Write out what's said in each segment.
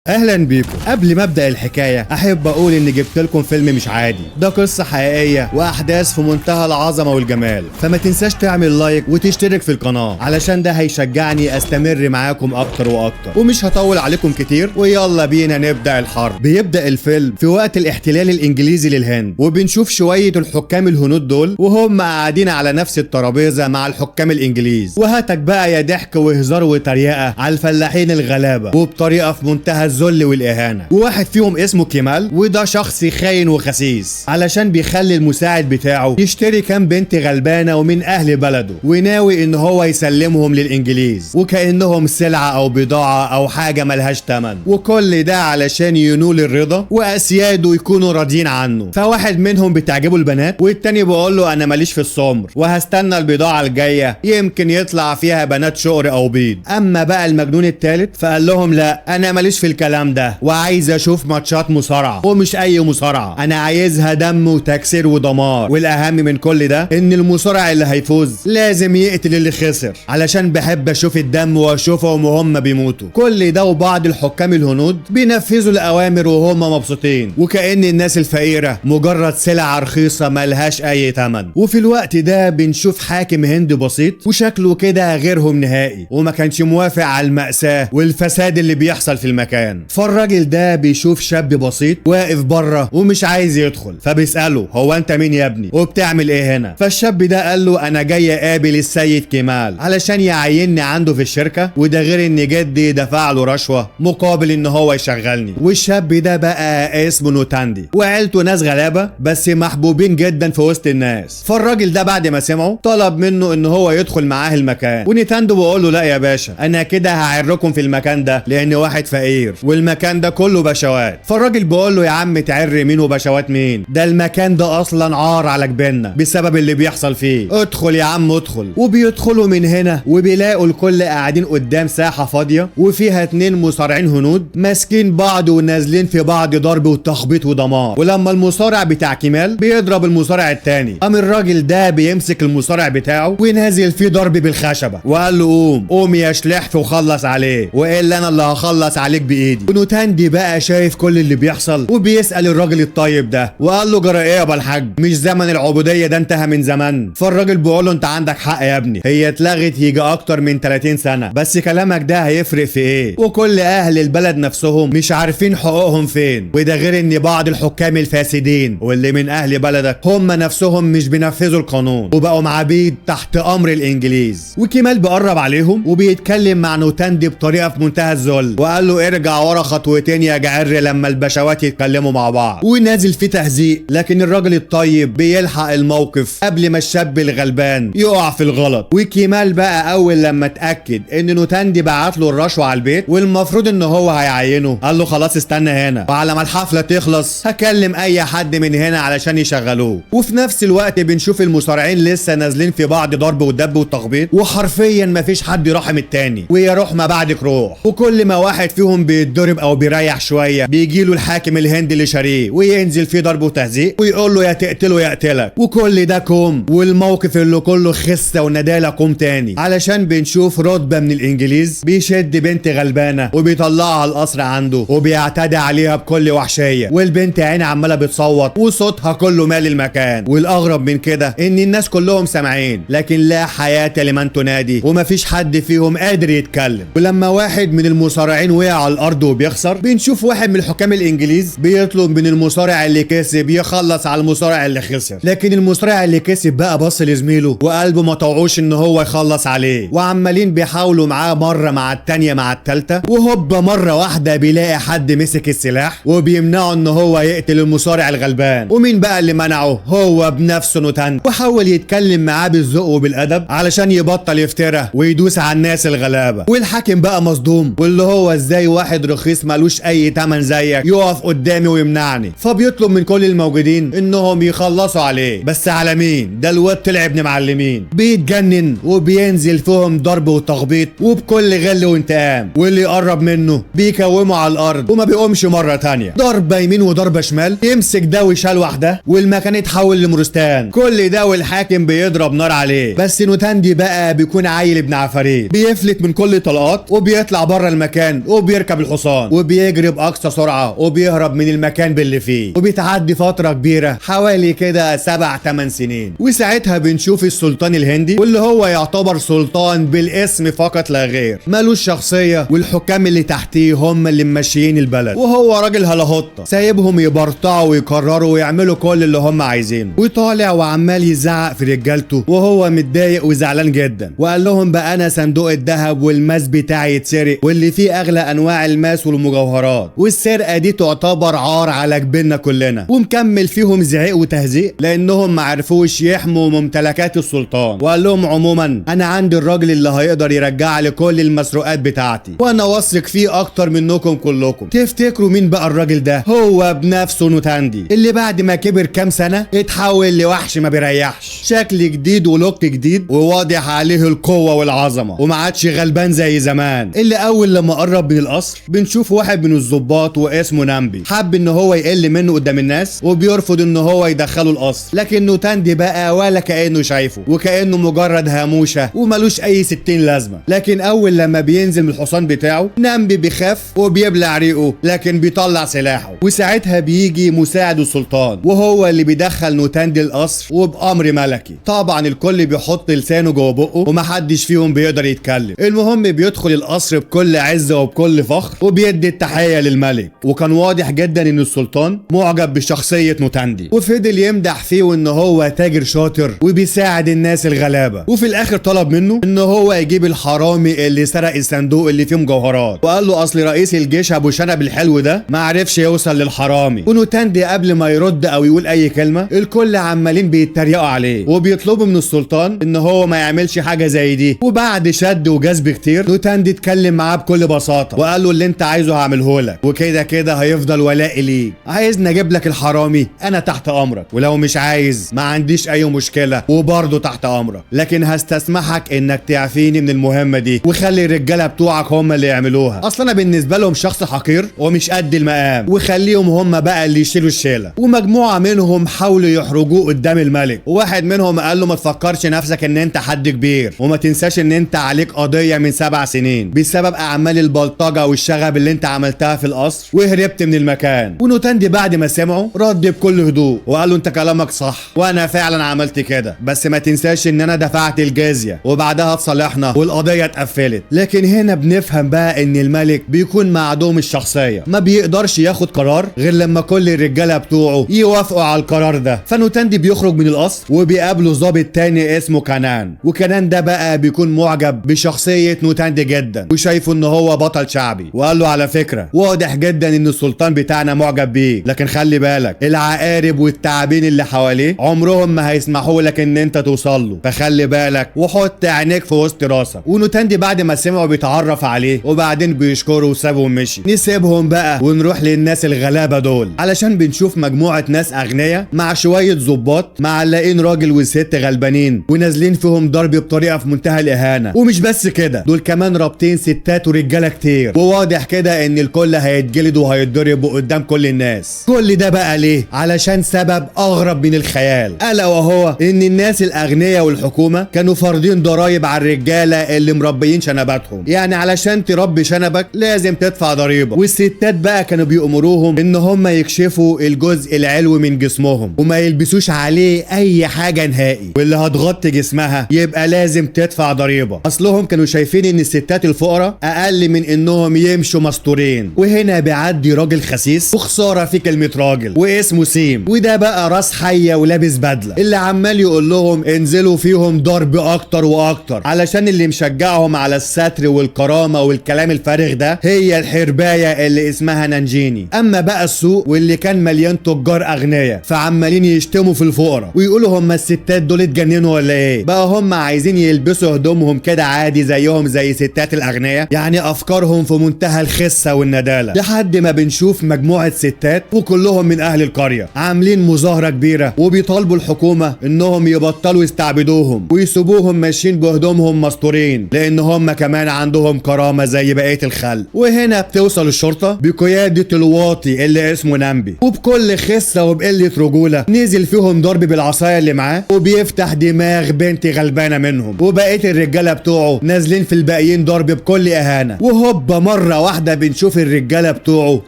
اهلا بيكم. قبل ما ابدا الحكايه احب اقول ان جبت لكم فيلم مش عادي، ده قصه حقيقيه واحداث في منتهى العظمه والجمال، فما تنساش تعمل لايك وتشترك في القناه علشان ده هيشجعني استمر معاكم اكتر واكتر، ومش هطول عليكم كتير ويلا بينا نبدا الحرب. بيبدا الفيلم في وقت الاحتلال الانجليزي للهند، وبنشوف شويه الحكام الهنود دول وهم قاعدين على نفس الترابيزه مع الحكام الانجليز، وهاتك بقى يا ضحك وهزار وتريقه على الفلاحين الغلابه وبطريقه في منتهى الذل والاهانه. وواحد فيهم اسمه كمال، وده شخص خاين وخسيس علشان بيخلي المساعد بتاعه يشتري كام بنت غلبانه ومن اهل بلده، وناوي ان هو يسلمهم للانجليز وكانهم سلعه او بضاعه او حاجه ملهاش تمن، وكل ده علشان ينول الرضا واسياده يكونوا راضيين عنه. فواحد منهم بتعجبه البنات والتاني بيقول له انا ماليش في السمر وهستنى البضاعه الجايه يمكن يطلع فيها بنات شقر او بيض. اما بقى المجنون التالت فقال لهم لا انا ماليش في الكلام ده وعايز اشوف ماتشات مصارعه، ومش اي مصارعه، انا عايزها دم وتكسير ودمار، والاهم من كل ده ان المصارع اللي هيفوز لازم يقتل اللي خسر علشان بحب اشوف الدم واشوفهم وهم بيموتوا. كل ده وبعض الحكام الهنود بينفذوا الاوامر وهم مبسوطين وكأن الناس الفقيره مجرد سلعه رخيصه ملهاش اي ثمن. وفي الوقت ده بنشوف حاكم هندي بسيط وشكله كده غيرهم نهائي، وما كانش موافق على المأساة والفساد اللي بيحصل في المكان. فالراجل ده بيشوف شاب بسيط واقف بره ومش عايز يدخل، فبيسأله هو انت مين يا ابني وبتعمل ايه هنا؟ فالشاب ده قال له انا جاي اقابل السيد كمال علشان يعيني عنده في الشركة، وده غير ان جدي دفع له رشوة مقابل ان هو يشغلني. والشاب ده بقى اسمه نوتاندي وعيلته ناس غلابة بس محبوبين جدا في وسط الناس. فالراجل ده بعد ما سمعه طلب منه ان هو يدخل معاه المكان، ونيتاندو بيقول له لا يا باشا انا كده هعركم في المكان ده لان واحد فقير والمكان ده كله بشوات. فالراجل بيقول له يا عم تعر مين وبشوات مين؟ ده المكان ده اصلا عار على جبيننا بسبب اللي بيحصل فيه، ادخل يا عم ادخل. وبيدخلوا من هنا وبيلاقوا الكل قاعدين قدام ساحة فاضية وفيها 2 مصارعين هنود ماسكين بعض ونازلين في بعض ضرب وتخبيط ودمار. ولما المصارع بتاع كمال بيضرب المصارع التاني قام الراجل ده بيمسك المصارع بتاعه ونازل فيه ضرب بالخشبة وقال له قوم يا شلحف وخلص عليه والا انا اللي هخلص عليك بايدي. ونوتاندي بقى شايف كل اللي بيحصل وبيسأل الراجل الطيب ده وقال له جرى ايه يا بالحاج؟ مش زمن العبودية ده انتهى من زمان؟ فالراجل بيقول له انت عندك حق يا ابني، هي اتلغت يجي اكتر من 30 سنة، بس كلامك ده هيفرق في ايه؟ وكل اهل البلد نفسهم مش عارفين حقوقهم فين، وده غير ان بعض الحكام الفاسدين واللي من اهل بلدك هم نفسهم مش بينفذوا القانون وبقوا عبيد تحت امر الانجليز. وكمال بيقرب عليهم وبيتكلم مع نوتاندي بطريقة في منتهى الذل وقال له ارجع ورا خطوتين يا جعر لما البشوات يتكلموا مع بعض، ونازل في تهزيق. لكن الراجل الطيب بيلحق الموقف قبل ما الشاب الغلبان يقع في الغلط. وكمال بقى اول لما اتاكد ان نوتاندي بعت له الرشوه على البيت والمفروض ان هو هيعينه قال له خلاص استنى هنا وعلى ما الحفله تخلص هكلم اي حد من هنا علشان يشغلوه. وفي نفس الوقت بنشوف المصارعين لسه نازلين في بعض ضرب ودب وتخبيط وحرفيا مفيش حد يرحم التاني، ويا روح ما بعدك روح. وكل ما واحد فيهم بيتضرب او بيريح شويه بيجي له الحاكم الهندي اللي شاريه وينزل فيه ضرب وتهزيق ويقول له يا تقتله يا اقتلك. وكل ده كوم والموقف اللي كله خسه وندالة كوم تاني علشان بنشوف رتبه من الانجليز بيشد بنت غلبانه وبيطلعها القصر عنده وبيعتدي عليها بكل وحشيه، والبنت عينها عماله بتصوت وصوتها كله مال المكان. والاغرب من كده ان الناس كلهم سامعين لكن لا حياه لمن تنادي ومفيش حد فيهم قادر يتكلم. ولما واحد من المصارعين وقع على الارض وبيخسر بنشوف واحد من الحكام الانجليز بيطلب من المصارع اللي كسب يخلص على المصارع اللي خسر، لكن المصارع اللي كسب بقى بص لزميله وقلبه ما طوعوش ان هو يخلص عليه، وعمالين بيحاولوا معاه مره مع التانيه مع التالته، وهوبا مره واحده بيلاقي حد مسك السلاح وبيمنعه ان هو يقتل المصارع الغلبان. ومين بقى اللي منعه؟ هو بنفسه نوتاندي، وحاول يتكلم معاه بالذوق وبالادب علشان يبطل يفتره ويدوس على الناس الغلابه. والحاكم بقى مصدوم واللي هو ازاي واحد رخيص مالوش اي تمن زيك يقف قدامي ويمنعني؟ فبيطلب من كل الموجودين انهم يخلصوا عليه، بس على مين؟ ده الواد طلع ابن معلمين. بيتجنن وبينزل فيهم ضرب وتخبيط وبكل غل وانتقام، واللي يقرب منه بيكومه على الارض وما بيقومش مره تانية، ضربه يمين وضربه شمال يمسك ده ويشلوح ده والمكان يتحول لمرستان. كل ده والحاكم بيضرب نار عليه، بس نوتاندي بقى بيكون عيل ابن عفاريت بيفلت من كل طلقات وبيطلع بره المكان وبيركب الحصان الحصان وبيجري باقصى سرعه وبيهرب من المكان باللي فيه، وبيتعدي فتره كبيره حوالي كده 7-8 سنين. وساعتها بنشوف السلطان الهندي، واللي هو يعتبر سلطان بالاسم فقط لا غير، مالوش شخصيه، والحكام اللي تحتيه هم اللي ماشيين البلد، وهو راجل هلاهوطه سايبهم يبرطعوا ويقرروا ويعملوا كل اللي هم عايزينه. وطالع وعمال يزعق في رجالته وهو متضايق وزعلان جدا، وقال لهم بقى انا صندوق الذهب والماس بتاعي يتسرق، واللي فيه اغلى انواع الماس والمجوهرات، والسرقه دي تعتبر عار على جبيننا كلنا. ومكمل فيهم زعيق وتهزيق لانهم ما عرفوش يحموا ممتلكات السلطان. وقال لهم عموما انا عندي الراجل اللي هيقدر يرجع لي كل المسروقات بتاعتي، وانا واثق فيه اكتر منكم كلكم. تفتكروا مين بقى الراجل ده؟ هو بنفسه نوتاندي، اللي بعد ما كبر كام سنه اتحول لوحش ما بيريحش، شكل جديد ولوك جديد وواضح عليه القوه والعظمه، وما عادش غلبان زي زمان. اللي اول لما قرب من القصر بنشوف واحد من الضباط واسمه نامبي، حب ان هو يقل منه قدام الناس وبيرفض ان هو يدخله القصر، لكن نوتاندي بقى ولا كانه شايفه، وكانه مجرد هاموشه وملوش اي 60 لازمه. لكن اول لما بينزل من الحصان بتاعه نامبي بيخاف وبيبلع ريقه، لكن بيطلع سلاحه. وساعتها بيجي مساعد السلطان وهو اللي بيدخل نوتاندي القصر وبامر ملكي. طبعا الكل بيحط لسانه جوه بقه ومحدش فيهم بيقدر يتكلم. المهم بيدخل القصر بكل عزه وبكل فخر وبيدي التحيه للملك، وكان واضح جدا ان السلطان معجب بشخصيه نوتاندي، وفضل يمدح فيه وان هو تاجر شاطر وبيساعد الناس الغلابه. وفي الاخر طلب منه ان هو يجيب الحرامي اللي سرق الصندوق اللي فيه مجوهرات، وقال له اصل رئيس الجيش ابو شنب الحلو ده ما عرفش يوصل للحرامي. ونوتاندي قبل ما يرد او يقول اي كلمه الكل عمالين بيتريقوا عليه وبيطلبوا من السلطان ان هو ما يعملش حاجه زي دي. وبعد شد وجذب كتير نوتاندي اتكلم معاه بكل بساطه وقال له اللي انت عايزه هعمله لك، وكده كده هيفضل ولائي ليك. عايزني اجيب لك الحرامي انا تحت امرك، ولو مش عايز ما عنديش اي مشكله وبرضه تحت امرك، لكن هستسمحك انك تعفيني من المهمه دي وخلي الرجاله بتوعك هم اللي يعملوها. اصل انا بالنسبه لهم شخص حقير ومش قد المقام، وخليهم هم بقى اللي يشيلوا الشيله. ومجموعه منهم حاولوا يحرجوه قدام الملك، وواحد منهم قال له ما تفكرش نفسك ان انت حد كبير، وما تنساش ان انت عليك قضيه من 7 سنين بسبب اعمال البلطجه والشغب اللي انت عملتها في القصر وهربت من المكان. ونوتاندي بعد ما سمعه رد بكل هدوء وقال له انت كلامك صح وانا فعلا عملت كده، بس ما تنساش ان انا دفعت الجزيه وبعدها اتصالحنا والقضيه اتقفلت. لكن هنا بنفهم بقى ان الملك بيكون معدوم الشخصيه، ما بيقدرش ياخد قرار غير لما كل الرجاله بتوعه يوافقوا على القرار ده. فنوتاندي بيخرج من القصر وبيقابله ضابط تاني اسمه كانان، وكانان ده بقى بيكون معجب بشخصيه نوتاندي جدا وشايفه ان هو بطل شعبي، وقال له على فكره واضح جدا ان السلطان بتاعنا معجب بيه، لكن خلي بالك العقارب والتعابين اللي حواليه عمرهم ما هيسمحوا لك ان انت توصل له، فخلي بالك وحط عينيك في وسط راسك. ونوتاندي بعد ما سمعوا بيتعرف عليه وبعدين بيشكره وسابه ومشي. نسيبهم بقى ونروح للناس الغلابه دول، علشان بنشوف مجموعه ناس اغنياء مع شويه ظباط معلقين راجل وست غلبانين ونازلين فيهم ضرب بطريقه في منتهى الاهانه. ومش بس كده، دول كمان رابطين ستات ورجاله كتير، وواضح كده ان الكل هيتجلد وهيتضربوا قدام كل الناس. كل ده بقى ليه؟ علشان سبب اغرب من الخيال، الا وهو ان الناس الاغنياء والحكومه كانوا فارضين ضرايب على الرجاله اللي مربيين شنباتهم، يعني علشان تربي شنبك لازم تدفع ضريبه. والستات بقى كانوا بيأمروهم ان هم يكشفوا الجزء العلوي من جسمهم وما يلبسوش عليه اي حاجه نهائي، واللي هتغطي جسمها يبقى لازم تدفع ضريبه. اصلهم كانوا شايفين ان الستات الفقراء اقل من انهم يمشوا مستورين. وهنا بيعدي راجل خسيس، وخساره في كلمه راجل، واسمه سيم، وده بقى راس حيه ولابس بدله، اللي عمال يقول لهم انزلوا فيهم ضرب اكتر واكتر، علشان اللي مشجعهم على الستر والكرامه والكلام الفارغ ده هي الحربايه اللي اسمها نانجيني. اما بقى السوق واللي كان مليان تجار اغنياء فعمالين يشتموا في الفقراء ويقولوا هم الستات دول اتجننوا ولا ايه، بقى هم عايزين يلبسوا هدومهم كده عادي زيهم زي ستات الاغنياء، يعني افكارهم في منتهى الخسه والنداله. لحد ما بنشوف مجموعه ستات وكلهم من اهل القريه عاملين مظاهره كبيره وبيطالبوا الحكومه انهم يبطلوا يستعبدوهم ويسيبوهم ماشيين بهدومهم مستورين، لان هم كمان عندهم كرامه زي بقيه الخلق. وهنا بتوصل الشرطه بقياده الواطي اللي اسمه نامبي، وبكل خسه وبقله رجوله نزل فيهم ضرب بالعصايه اللي معاه وبيفتح دماغ بنت غلبانه منهم، وبقيه الرجاله بتوعه نازلين في الباقيين ضرب بكل اهانه. وهوبا مره مرة واحدة بنشوف الرجالة بتوعه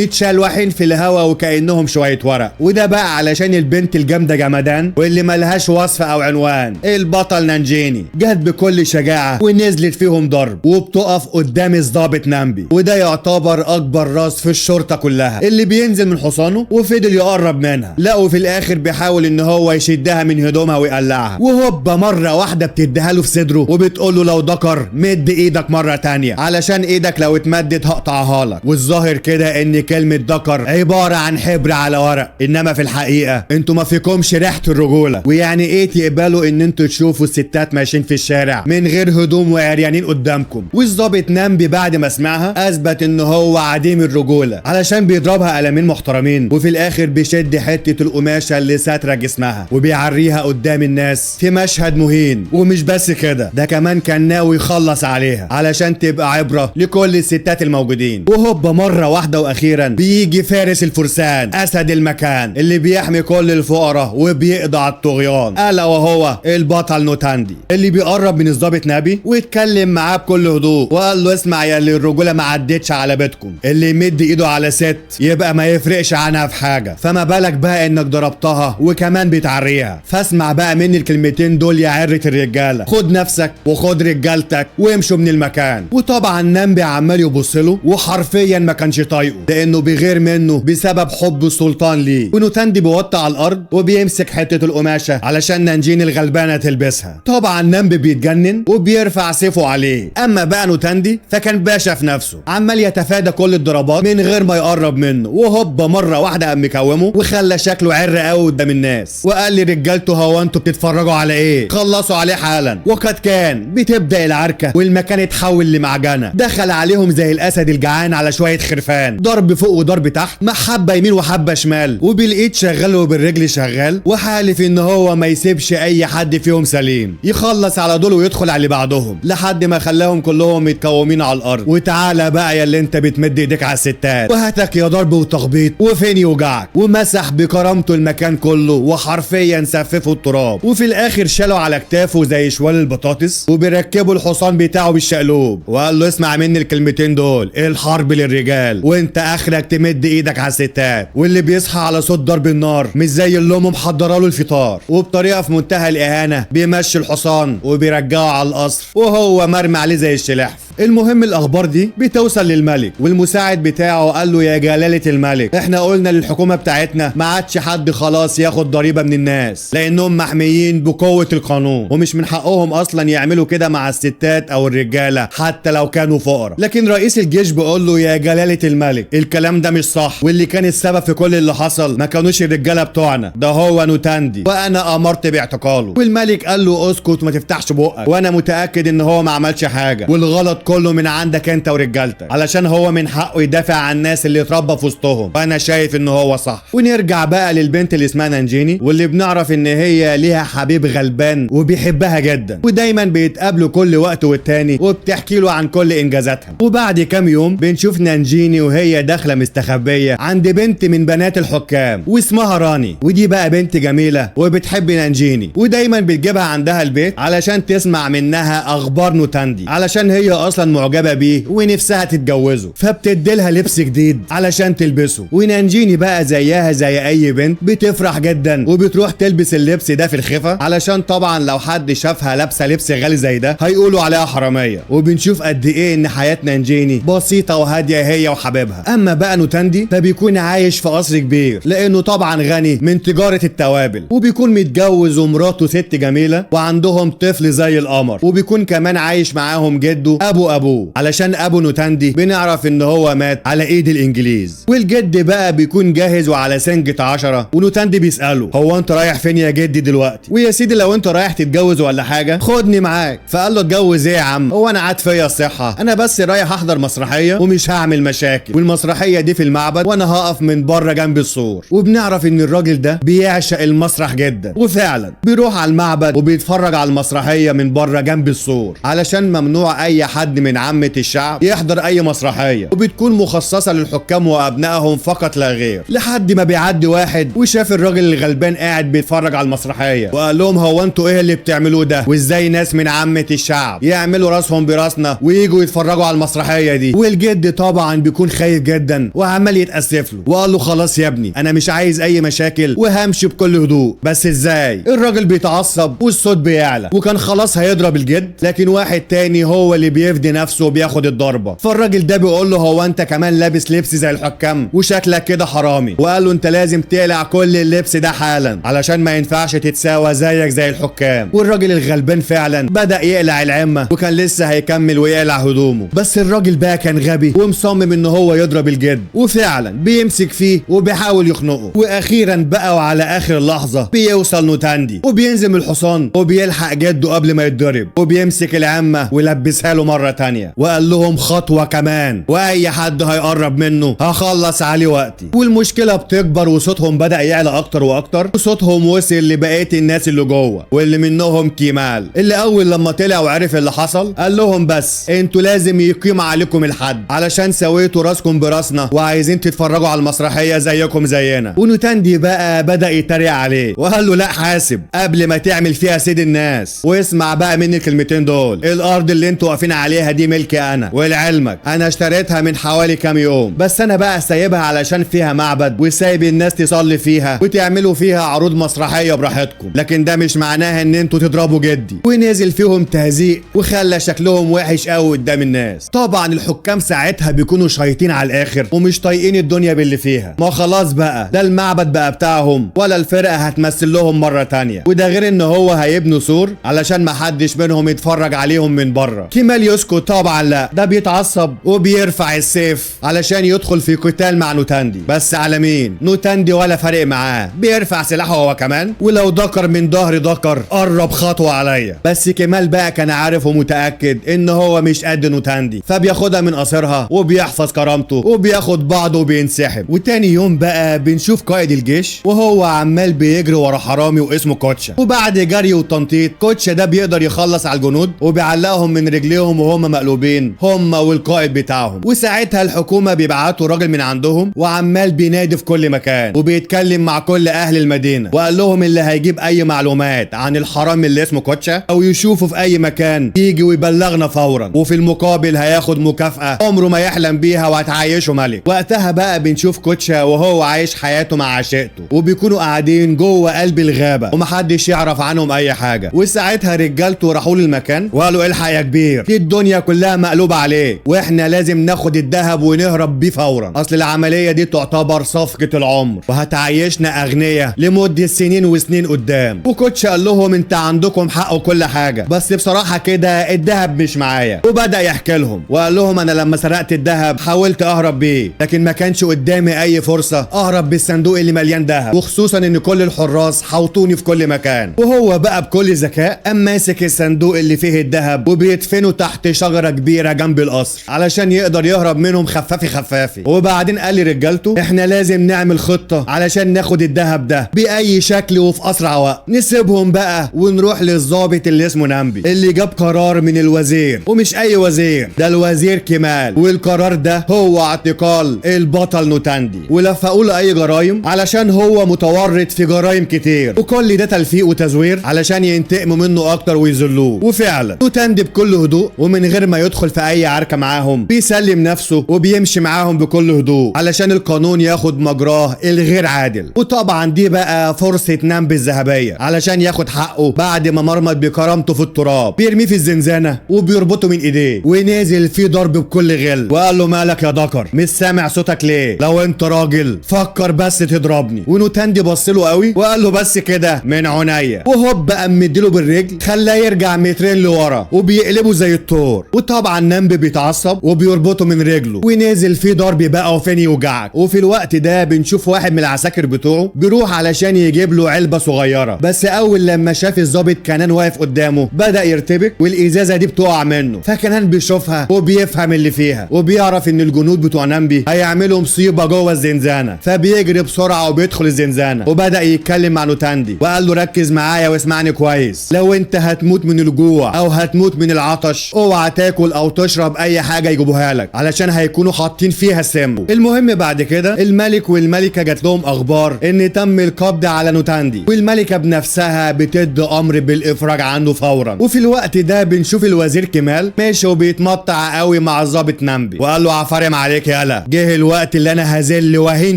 متشلوحين في الهوا وكأنهم شوية ورق، وده بقى علشان البنت الجامدة جمدان واللي ملهاش وصف او عنوان البطل نانجيني جت بكل شجاعة ونزلت فيهم ضرب وبتقف قدام الضابط نامبي، وده يعتبر اكبر راس في الشرطة كلها اللي بينزل من حصانه وفضل يقرب منها. لقوا في الاخر بيحاول ان هو يشدها من هدومها ويقلعها، وهوبا مرة واحدة بتديها له في صدره وبتقول له لو ذكر مد ايدك مرة تانية علشان ايدك لو اتمدت هقطعها لك. والظاهر كده ان كلمة ذكر عبارة عن حبر على ورق، انما في الحقيقة انتوا ما فيكمش ريحة الرجولة. ويعني ايه تقبلوا ان انتوا تشوفوا الستات ماشيين في الشارع من غير هدوم وعريانين قدامكم؟ والظابط نامبي بعد ما سمعها اثبت ان هو عديم الرجولة علشان بيضربها قلمين محترمين، وفي الاخر بيشد حتة القماشة اللي ساترة جسمها وبيعريها قدام الناس في مشهد مهين. ومش بس كده، ده كمان كان ناوي يخلص عليها علشان تبقى عبرة لكل الستات الموجودين. وهوبا مرة واحدة واخيرا بيجي فارس الفرسان اسد المكان اللي بيحمي كل الفقراء وبيقضي على الطغيان، الا وهو البطل نوتاندي اللي بيقرب من الضابط نابي ويتكلم معاه بكل هدوء وقال له اسمع يا اللي الرجولة ما عدتش على بيتكم، اللي يمد ايده على ست يبقى ما يفرقش عنها في حاجة، فما بالك بقى انك ضربتها وكمان بتعريها. فاسمع بقى مني الكلمتين دول يا عرة الرجالة، خد نفسك وخد رجالتك وامشوا من المكان. وطبعا نامبي عمال يبصله وحرفيا ما كانش طايقه لانه بيغير منه بسبب حب السلطان ليه. ونوتاندي بيوطي على الارض وبيمسك حتة القماشة علشان نانجين الغلبانة تلبسها. طبعا نامبي بيتجنن وبيرفع سيفه عليه، اما بقى نوتاندي فكان باشا في نفسه عمال يتفادى كل الضربات من غير ما يقرب منه. وهوبا مرة واحدة قام مكومه وخلى شكله عر قوي قدام الناس وقال لرجالته هو انتوا بتتفرجوا على ايه؟ خلصوا عليه حالا. وقد كان بتبدأ العركة والمكان اتحول لمعجنة، دخل عليهم زي الاسد الجعان على شوية خرفان، ضرب فوق وضرب تحت، محبة يمين وحبة شمال، وبالايد شغال وبالرجل شغال، وحالف ان هو ما يسيبش اي حد فيهم سليم، يخلص على دول ويدخل على اللي بعدهم لحد ما خلاهم كلهم متكومين على الارض. وتعالى بقى يا اللي انت بتمد ايديك على الستات وهاتك يا ضرب وتخبيط وفين يوجعك، ومسح بكرامته المكان كله وحرفيا سففوا التراب. وفي الاخر شالوا على كتافه زي شوال البطاطس وبيركبوا الحصان بتاعه بالشقلوب وقال له اسمع مني الكلمتين دول، الحرب للرجال وانت اخرك تمد ايدك على الستات، واللي بيصحى على صوت ضرب النار مش زي اللي امه محضره له الفطار. وبطريقه في منتهى الاهانه بيمشي الحصان وبيرجعه على القصر وهو مرمي عليه زي الشلحف. المهم الاخبار دي بتوصل للملك والمساعد بتاعه قال له يا جلالة الملك احنا قلنا للحكومة بتاعتنا ما عادش حد خلاص ياخد ضريبة من الناس لانهم محميين بقوة القانون ومش من حقهم اصلا يعملوا كده مع الستات او الرجالة حتى لو كانوا فقراء. لكن رئيس الجيش بيقول له يا جلالة الملك الكلام ده مش صح، واللي كان السبب في كل اللي حصل ما كانوش الرجالة بتوعنا، ده هو نوتاندي وانا امرت باعتقاله. والملك قال له اسكت ما تفتحش بقك، وانا متأكد ان هو ما عملش حاجة والغلط كله من عندك انت ورجالتك علشان هو من حقه يدافع عن الناس اللي اتربى في وسطهم، وانا شايف ان هو صح. ونرجع بقى للبنت اللي اسمها نانجيني واللي بنعرف ان هي ليها حبيب غلبان وبيحبها جدا ودايما بيتقابلوا كل وقت والتاني وبتحكي له عن كل انجازاتها. وبعد كام يوم بنشوف نانجيني وهي داخله مستخبيه عند بنت من بنات الحكام واسمها راني، ودي بقى بنت جميله وبتحب نانجيني ودايما بتجيبها عندها البيت علشان تسمع منها اخبار نوتاندي علشان هي اصلا معجبه بيه ونفسها تتجوزه، فبتديلها لبس جديد علشان تلبسه. ونانجيني بقى زيها زي اي بنت بتفرح جدا وبتروح تلبس اللبس ده في الخفا علشان طبعا لو حد شافها لابسه لبس غالي زي ده هيقولوا عليها حراميه. وبنشوف قد ايه ان حياه نانجيني بسيطه وهاديه هي وحبيبها. اما بقى نوتاندي فبيكون عايش في قصر كبير لانه طبعا غني من تجاره التوابل، وبيكون متجوز ومراته ست جميله وعندهم طفل زي القمر، وبيكون كمان عايش معاهم جده ابوه علشان ابو نوتاندي بنعرف ان هو مات على ايد الانجليز. والجد بقى بيكون جاهز وعلى سنجة 10 ونوتاندي بيسأله هو انت رايح فين يا جدي دلوقتي؟ ويا سيدي لو انت رايح تتجوز ولا حاجة خدني معاك. فقال له اتجوز ايه يا عم؟ هو انا قاعد فيا الصحة؟ انا بس رايح احضر مسرحية ومش هعمل مشاكل، والمسرحية دي في المعبد وانا هقف من بره جنب السور. وبنعرف ان الراجل ده بيعشق المسرح جدا وفعلا بيروح على المعبد وبيتفرج على المسرحية من بره جنب السور علشان ممنوع اي حد حد من عامة الشعب يحضر اي مسرحية، وبتكون مخصصة للحكام وابنائهم فقط لا غير. لحد ما بيعدي واحد وشاف الراجل الغلبان قاعد بيتفرج على المسرحية، وقال لهم هو انتوا ايه اللي بتعملوه ده؟ وازاي ناس من عامة الشعب يعملوا راسهم براسنا ويجوا يتفرجوا على المسرحية دي؟ والجد طبعا بيكون خايف جدا وعمال يتأسف له، وقال له خلاص يا ابني انا مش عايز اي مشاكل وهمشي بكل هدوء. بس ازاي؟ الراجل بيتعصب والصوت بيعلى، وكان خلاص هيضرب الجد، لكن واحد تاني هو اللي بيفدي نفسه وبياخد الضربة. فالراجل ده بيقول له هو انت كمان لابس لبس زي الحكام وشكلك كده حرامي، وقال له انت لازم تقلع كل اللبس ده حالا علشان ما ينفعش تتساوى زيك زي الحكام. والراجل الغلبان فعلا بدأ يقلع العمة، وكان لسه هيكمل ويقلع هدومه، بس الراجل بقى كان غبي ومصمم ان هو يضرب الجد، وفعلا بيمسك فيه وبيحاول يخنقه. واخيرا بقى وعلى اخر لحظة بيوصل نوتاندي وبينزل من الحصان وبيلحق جده قبل ما يتضرب، وبيمسك العمة ويلبسها له مرة تانية، وقال لهم خطوة كمان واي حد هيقرب منه هخلص عليه وقتي. والمشكلة بتكبر وصوتهم بدأ يعلى اكتر واكتر، وصوتهم وصل لبقية الناس اللي جوه، واللي منهم كيمال اللي اول لما طلع وعرف اللي حصل قال لهم بس انتوا لازم يقيم عليكم الحد علشان سويتوا راسكم براسنا وعايزين تتفرجوا على المسرحية زيكم زينا. ونوتاندي بقى بدأ يتريق عليه وقال له لا حاسب قبل ما تعمل فيها سيد الناس، واسمع بقى مني الكلمتين دول، الارض اللي انتوا واقفين عليها دي ملكي انا، ولعلمك انا اشتريتها من حوالي كام يوم، بس انا بقى سايبها علشان فيها معبد وسايب الناس تصلي فيها وتعملوا فيها عروض مسرحية براحتكم، لكن ده مش معناها ان انتوا تضربوا جدي. ونزل فيهم تهزيق وخلى شكلهم وحش قوي قدام الناس. طبعا الحكام ساعتها بيكونوا شايطين على الاخر ومش طايقين الدنيا باللي فيها، ما خلاص بقى ده المعبد بقى بتاعهم ولا الفرقة هتمثل لهم مرة تانية، وده غير ان هو هيبنوا سور علشان ما حدش منهم يتفرج عليهم من بره. كيمال يسكت طبعا لا، ده بيتعصب وبيرفع السيف علشان يدخل في قتال مع نوتاندي، بس على مين؟ نوتاندي ولا فارق معاه، بيرفع سلاحه هو كمان، ولو دكر من ظهر دكر قرب خطوة عليا. بس كيمال بقى كان عارف ومتأكد ان هو مش قد نوتاندي، فبياخدها من قصرها وبيحفظ كرامته وبياخد بعضه وبينسحب. وتاني يوم بقى بنشوف قائد الجيش وهو عمال بيجري ورا حرامي واسمه كوتشا، وبعد جري وتنطيط كوتشا ده بيقدر يخلص على الجنود وبيعلقهم من رجليهم وهم مقلوبين هم والقائد بتاعهم. وساعتها الحكومة بيبعتوا راجل من عندهم وعمال بينادي في كل مكان وبيتكلم مع كل اهل المدينة، وقال لهم اللي هيجيب اي معلومات عن الحرامي اللي اسمه كوتشا او يشوفه في اي مكان يجي ويبلغنا فورا، وفي المقابل هياخد مكافأة عمره ما يحلم بيها وهتعيشه ملك. وقتها بقى بنشوف كوتشا وهو عايش حياته مع عشيقته، وبيكونوا قاعدين جوه قلب الغابة ومحدش يعرف عنهم اي حاجة. وساعتها رجالته راحوا للمكان وقالوا الحق يا كبير دي الدنيا كلها مقلوبة عليه، واحنا لازم ناخد الذهب ونهرب بيه فورا، اصل العملية دي تعتبر صفقة العمر وهتعيشنا اغنياء لمدة سنين وسنين قدام. وكوتشا قال لهم انت عندكم حق وكل حاجة، بس بصراحة كده الذهب مش معايا. وبدأ يحكي لهم وقال لهم انا لما سرقت الذهب حاولت اهرب بيه، لكن ما كانش قدامي اي فرصة اهرب بالصندوق اللي مليان ذهب، وخصوصا ان كل الحراس حوطوني في كل مكان. وهو بقى بكل ذكاء قام ماسك الصندوق اللي فيه الذهب وبيدفنه تحت شجرة كبيرة جنب القصر علشان يقدر يهرب منهم خفافي خفافي. وبعدين قال لرجالته احنا لازم نعمل خطة علشان ناخد الذهب ده بأي شكل وفي اسرع وقت. نسيبهم بقى ونروح للضابط اللي اسمه نامبي اللي جاب قرار من الوزير، ومش اي وزير، ده الوزير كيمال، والقرار ده هو اعتقال البطل نوتاندي ولفقوا له اي جرايم علشان هو متورط في جرايم كتير، وكل ده تلفيق وتزوير علشان ينتقموا منه اكتر ويذلوه. وفعلا نوتاندي بكل هدوء ومن غير ما يدخل في اي عركة معاهم بيسلم نفسه وبيمشي معاهم بكل هدوء علشان القانون ياخد مجراه الغير عادل. وطبعا دي بقى فرصة نامبي الذهبية علشان ياخد حقه بعد ما مرمط بكرامته في التراب، بيرميه في الزنزانة وبيربطه من ايديه ونازل فيه ضرب بكل غل. وقال له مالك يا دكر مش سامع صوتك ليه؟ لو انت راجل فكر بس تضربني. ونوتاندي بص له قوي وقال له بس كده من عينيا، وهوب قام مديله بالرجل خلاه يرجع مترين لورا وبيقلبه زي الطور. وطبعا نامبي بيتعصب وبيربطه من رجله ونازل فيه ضرب بقى وفين يوجعك. وفي الوقت ده بنشوف واحد من العساكر بتوعه بيروح علشان يجيب له علبة صغيرة، بس اول لما شاف الضابط كنان واقف قدامه بدأ يرتبك والازازة دي بتقع منه، فكنان بيشوفها وبيفهم اللي فيها وبيعرف ان الجنود بتوع نامبي هيعملوا مصيبة جوه الزنزانة، فبيجري بسرعة وبيدخل الزنزانة وبدأ يتكلم مع نوتاندي وقال له ركز معايا واسمعني كويس، لو انت هتموت من الجوع او هتموت من العطش اوعى واوعى تاكل او تشرب اي حاجه يجيبوها لك علشان هيكونوا حاطين فيها سم. المهم بعد كده الملك والملكه جات لهم اخبار ان تم القبض على نوتاندي، والملكه بنفسها بتدي امر بالافراج عنه فورا. وفي الوقت ده بنشوف الوزير كمال ماشي وبيتمطع قوي مع الضابط نامبي، وقال له عفارم عليك يالا، جه الوقت اللي انا هذل وهين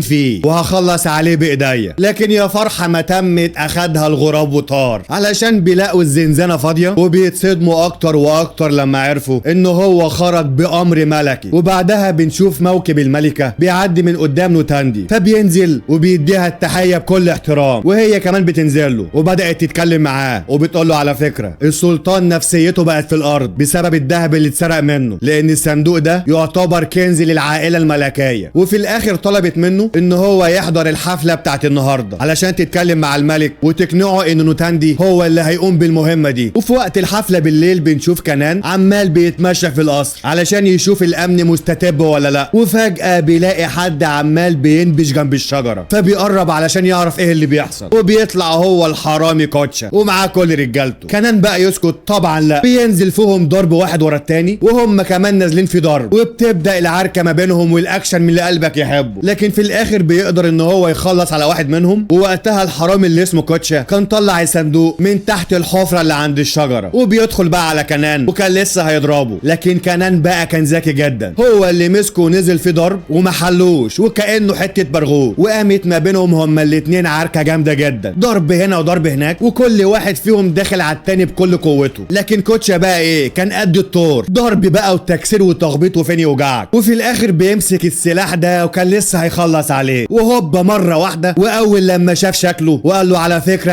فيه وهخلص عليه بايديا. لكن يا فرحه ما تمت اخدها الغراب وطار، علشان بيلاقوا الزنزانه فاضيه وبيتصدموا اكتر واكتر لما عرفوا ان هو خرج بامر ملكي. وبعدها بنشوف موكب الملكه بيعدي من قدام نوتاندي، فبينزل وبيديها التحيه بكل احترام، وهي كمان بتنزل له وبدات تتكلم معاه وبتقول له على فكره السلطان نفسيته بقت في الارض بسبب الذهب اللي اتسرق منه، لان الصندوق ده يعتبر كنز للعائله الملكيه. وفي الاخر طلبت منه ان هو يحضر الحفله بتاعت النهارده علشان تتكلم مع الملك وتقنعه ان نوتاندي هو اللي هيقوم بالمهمه دي. وفي وقت الحفله بالليل بنشوف كنان عمال بيتمشى في القصر علشان يشوف الامن مستتب ولا لا، وفجاه بيلاقي حد عمال بينبش جنب الشجره، فبيقرب علشان يعرف ايه اللي بيحصل، وبيطلع هو الحرامي كوتشا ومعاه كل رجالته. كنان بقى يسكت؟ طبعا لا، بينزل فيهم ضرب واحد ورا التاني وهم كمان نازلين في ضرب، وبتبدا العركه ما بينهم والاكشن من اللي قلبك يحبه. لكن في الاخر بيقدر ان هو يخلص على واحد منهم، ووقتها الحرامي اللي اسمه كوتشا كان طلع الصندوق من تحت الحفره اللي عند الشجره، وبيدخل بقى على كنان وكان لسه هيضربه. لكن كنان بقى كان ذكي جدا، هو اللي مسكه ونزل في ضرب وما حلوش وكانه حته برغوث، وقامت ما بينهم هما الاتنين عركه جامده جدا، ضرب هنا وضرب هناك، وكل واحد فيهم داخل على التاني بكل قوته. لكن كوتشا بقى ايه، كان قد الطور، ضرب بقى وتكسير وتخبيط وفين يوجعك. وفي الاخر بيمسك السلاح ده وكان لسه هيخلص عليه، وهوبا مره واحده، واول لما شاف شكله وقال له على فكره